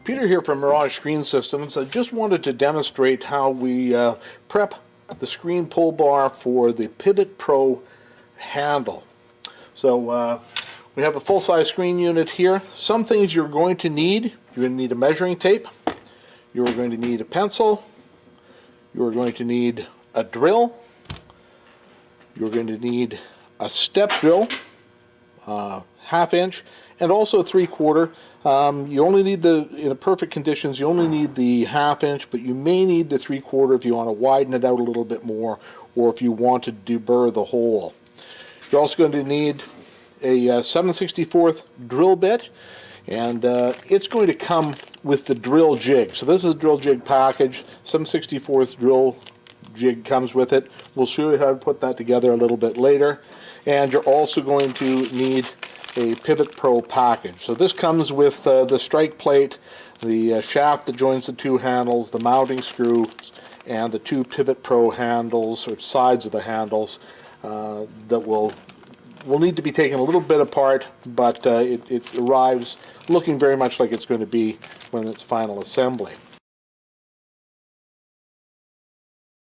Peter here from Mirage Screen Systems. I just wanted to demonstrate how we prep the screen pull bar for the PivotPro handle. So we have a full-size screen unit here. Some things you're going to need. You're going to need a measuring tape. You're going to need a pencil. You're going to need a drill. You're going to need a step drill, 1/2 inch, and also 3/4. You only need in perfect conditions, you only need the 1/2 inch, but you may need the 3/4 if you want to widen it out a little bit more, or if you want to deburr the hole. You're also going to need a 7/64 drill bit, and it's going to come with the drill jig. So this is a drill jig package. 7/64 drill jig comes with it. We'll show you how to put that together a little bit later. And you're also going to need a PivotPro package. So this comes with the strike plate, the shaft that joins the two handles, the mounting screws, and the two PivotPro handles, or sides of the handles, that will need to be taken a little bit apart, but it arrives looking very much like it's going to be when it's final assembly.